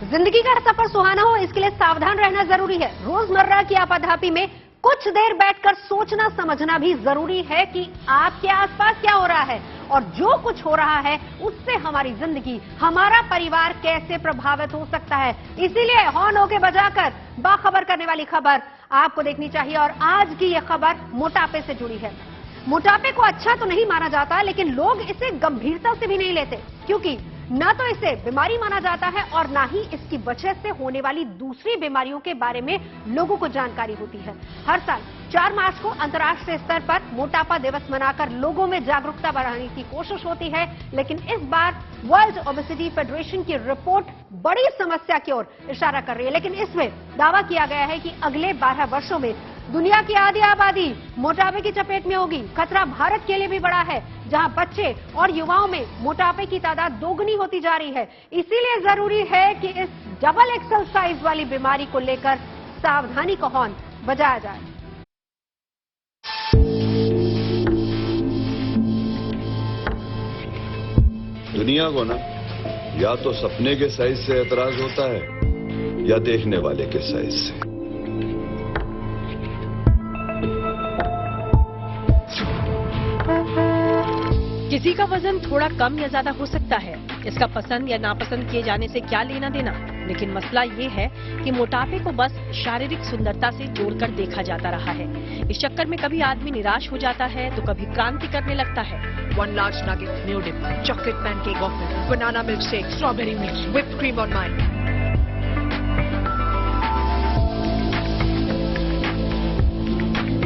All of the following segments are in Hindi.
जिंदगी का सफर सुहाना हो, इसके लिए सावधान रहना जरूरी है। रोजमर्रा की आपाधापी में कुछ देर बैठकर सोचना समझना भी जरूरी है कि आपके आसपास क्या हो रहा है और जो कुछ हो रहा है उससे हमारी जिंदगी, हमारा परिवार कैसे प्रभावित हो सकता है। इसीलिए हॉर्न होके बजाकर बाखबर करने वाली खबर आपको देखनी चाहिए। और आज की यह खबर मोटापे से जुड़ी है। मोटापे को अच्छा तो नहीं माना जाता, लेकिन लोग इसे गंभीरता से भी नहीं लेते, क्योंकि न तो इसे बीमारी माना जाता है और न ही इसकी वजह से होने वाली दूसरी बीमारियों के बारे में लोगों को जानकारी होती है। हर साल 4 मार्च को अंतर्राष्ट्रीय स्तर पर मोटापा दिवस मनाकर लोगों में जागरूकता बढ़ाने की कोशिश होती है, लेकिन इस बार वर्ल्ड ओबेसिटी फेडरेशन की रिपोर्ट बड़ी समस्या की ओर इशारा कर रही है। लेकिन इसमें दावा किया गया है कि अगले 12 वर्षों में दुनिया की आधी आबादी मोटापे की चपेट में होगी। खतरा भारत के लिए भी बड़ा है, जहां बच्चे और युवाओं में मोटापे की तादाद दोगुनी होती जा रही है। इसीलिए जरूरी है कि इस डबल एक्सल साइज वाली बीमारी को लेकर सावधानी का हॉर्न बजाया जाए। दुनिया को ना या तो सपने के साइज से एतराज होता है या देखने वाले के साइज से। किसी का वजन थोड़ा कम या ज्यादा हो सकता है, इसका पसंद या नापसंद किए जाने से क्या लेना देना। लेकिन मसला ये है कि मोटापे को बस शारीरिक सुंदरता से जोड़कर देखा जाता रहा है। इस चक्कर में कभी आदमी निराश हो जाता है तो कभी क्रांति करने लगता है। 1 large nugget, new dip, chocolate pancake, waffle, banana milkshake, strawberry mix, whipped cream on mine.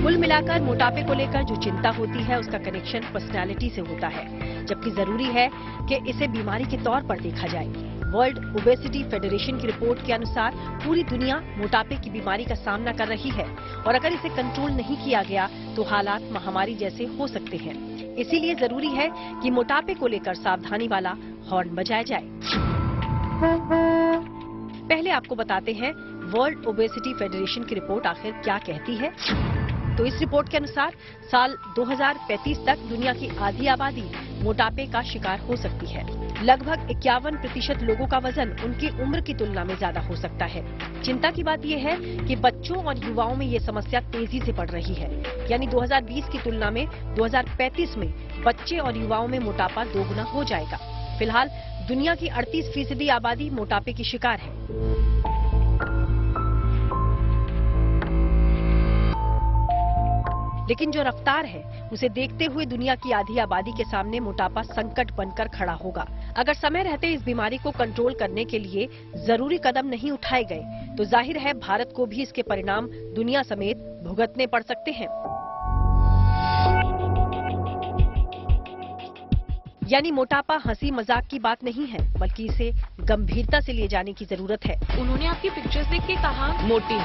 कुल मिलाकर मोटापे को लेकर जो चिंता होती है उसका कनेक्शन पर्सनालिटी से होता है, जबकि जरूरी है कि इसे बीमारी के तौर पर देखा जाए। वर्ल्ड ओबेसिटी फेडरेशन की रिपोर्ट के अनुसार पूरी दुनिया मोटापे की बीमारी का सामना कर रही है और अगर इसे कंट्रोल नहीं किया गया तो हालात महामारी जैसे हो सकते हैं। इसीलिए जरूरी है कि मोटापे को लेकर सावधानी वाला हॉर्न बजाया जाए। पहले आपको बताते हैं वर्ल्ड ओबेसिटी फेडरेशन की रिपोर्ट आखिर क्या कहती है। तो इस रिपोर्ट के अनुसार साल 2035 तक दुनिया की आधी आबादी मोटापे का शिकार हो सकती है। लगभग 51% लोगों का वजन उनकी उम्र की तुलना में ज्यादा हो सकता है। चिंता की बात यह है कि बच्चों और युवाओं में ये समस्या तेजी से बढ़ रही है, यानी 2020 की तुलना में 2035 में बच्चे और युवाओं में मोटापा दोगुना हो जाएगा। फिलहाल दुनिया की 38% आबादी मोटापे की शिकार है। लेकिन जो रफ्तार है उसे देखते हुए दुनिया की आधी आबादी के सामने मोटापा संकट बनकर खड़ा होगा। अगर समय रहते इस बीमारी को कंट्रोल करने के लिए जरूरी कदम नहीं उठाए गए तो जाहिर है भारत को भी इसके परिणाम दुनिया समेत भुगतने पड़ सकते हैं। यानी मोटापा हंसी मजाक की बात नहीं है, बल्कि इसे गंभीरता से लिए जाने की जरूरत है। उन्होंने आपकी पिक्चर्स देख के कहा मोटी।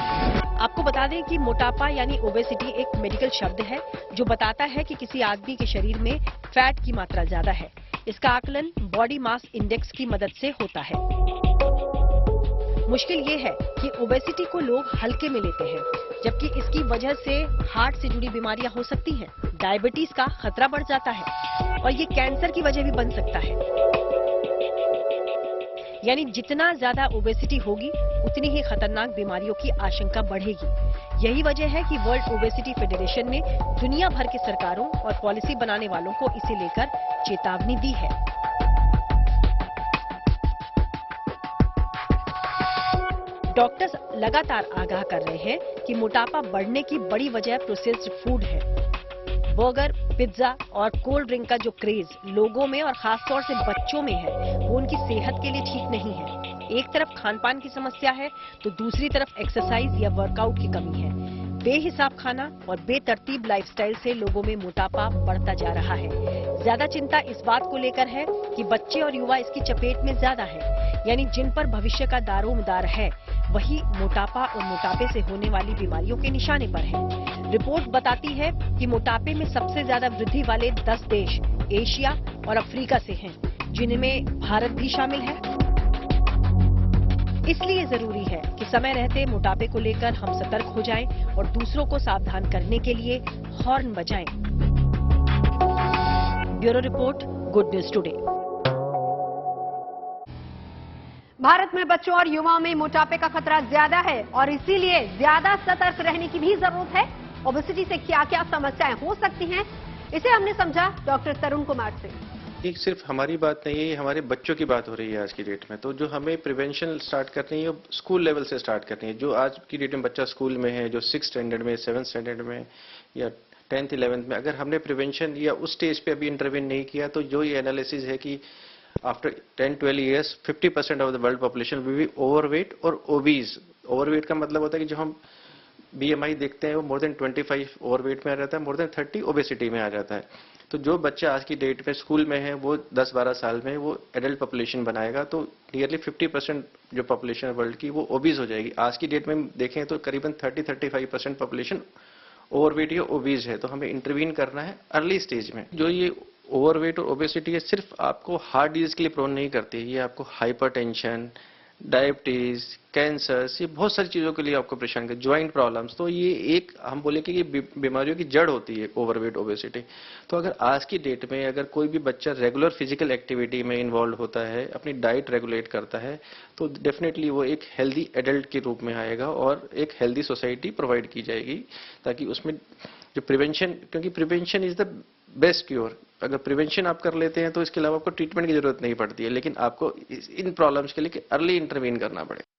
आपको बता दें कि मोटापा यानी ओबेसिटी एक मेडिकल शब्द है जो बताता है कि किसी आदमी के शरीर में फैट की मात्रा ज्यादा है। इसका आकलन बॉडी मास इंडेक्स की मदद से होता है। मुश्किल ये है कि ओबेसिटी को लोग हल्के में लेते हैं, जबकि इसकी वजह से हार्ट से जुड़ी बीमारियां हो सकती हैं, डायबिटीज का खतरा बढ़ जाता है और ये कैंसर की वजह भी बन सकता है। यानी जितना ज्यादा ओबेसिटी होगी उतनी ही खतरनाक बीमारियों की आशंका बढ़ेगी। यही वजह है कि वर्ल्ड ओबेसिटी फेडरेशन ने दुनिया भर की सरकारों और पॉलिसी बनाने वालों को इसे लेकर चेतावनी दी है। डॉक्टर्स लगातार आगाह कर रहे हैं कि मोटापा बढ़ने की बड़ी वजह प्रोसेस्ड फूड है। बर्गर, पिज्जा और कोल्ड ड्रिंक का जो क्रेज लोगों में और खासतौर से बच्चों में है वो उनकी सेहत के लिए ठीक नहीं है। एक तरफ खान-पान की समस्या है तो दूसरी तरफ एक्सरसाइज या वर्कआउट की कमी है। बेहिसाब खाना और बेतरतीब लाइफस्टाइल से लोगों में मोटापा बढ़ता जा रहा है। ज्यादा चिंता इस बात को लेकर है कि बच्चे और युवा इसकी चपेट में ज्यादा है, यानी जिन पर भविष्य का दारोमदार है वही मोटापा और मोटापे से होने वाली बीमारियों के निशाने पर है। रिपोर्ट बताती है कि मोटापे में सबसे ज्यादा वृद्धि वाले 10 देश एशिया और अफ्रीका से हैं, जिनमें भारत भी शामिल है। इसलिए जरूरी है कि समय रहते मोटापे को लेकर हम सतर्क हो जाएं और दूसरों को सावधान करने के लिए हॉर्न बजाएं। Bureau report, good news today. Bharat में बच्चों और युवाओं में मोटापे का खतरा ज्यादा है और इसीलिए ज्यादा सतर्क रहने की भी जरूरत है। ओबेसिटी से क्या क्या समस्याएं हो सकती हैं, इसे हमने समझा डॉक्टर तरुण कुमार से। ये सिर्फ हमारी बात नहीं है, ये हमारे बच्चों की बात हो रही है आज की डेट में। तो जो हमें प्रिवेंशन स्टार्ट करनी है, स्कूल लेवल से स्टार्ट करनी है। जो आज की डेट में बच्चा स्कूल में है, जो 6th स्टैंडर्ड में, 7th स्टैंडर्ड में या 10th 11th में, अगर हमने प्रिवेंशन या उस स्टेज पे अभी इंटरवेन नहीं किया, तो जो ये एनालिसिस है कि after 10-12 years 50% of the world population will be overweight और ओबीज। ओवरवेट का मतलब होता है कि जो हम BMI देखते हैं वो मोर देन 25 ओवरवेट में आ जाता है, मोर देन 30 ओबेसिटी में आ जाता है। तो जो बच्चा आज की डेट में स्कूल में है वो 10-12 साल में वो एडल्ट पॉपुलेशन बनाएगा, तो नियरली 50% जो पॉपुलेशन है वर्ल्ड की वो ओबीज हो जाएगी। आज की डेट में देखें तो करीबन 30-35% पॉपुलेशन ओवरवेट या ओबीज है। तो हमें इंटरवीन करना है अर्ली स्टेज में। जो ये ओवरवेट और ओबेसिटी है सिर्फ आपको हार्ट डिजीज के लिए प्रोन नहीं करती, ये आपको हाइपरटेंशन, डायबिटीज, कैंसर, ये बहुत सारी चीजों के लिए आपको परेशान कर, ज्वाइंट प्रॉब्लम्स। तो ये एक हम बोले कि ये बीमारियों की जड़ होती है ओवरवेट ओबेसिटी। तो अगर आज की डेट में अगर कोई भी बच्चा रेगुलर फिजिकल एक्टिविटी में इन्वॉल्व होता है, अपनी डाइट रेगुलेट करता है, तो डेफिनेटली वो एक हेल्दी एडल्ट के रूप में आएगा और एक हेल्दी सोसाइटी प्रोवाइड की जाएगी, ताकि उसमें जो प्रिवेंशन, क्योंकि prevention is the best cure. अगर प्रिवेंशन आप कर लेते हैं तो इसके अलावा आपको ट्रीटमेंट की जरूरत नहीं पड़ती है, लेकिन आपको इन प्रॉब्लम्स के लिए अर्ली इंटरवीन करना पड़ेगा।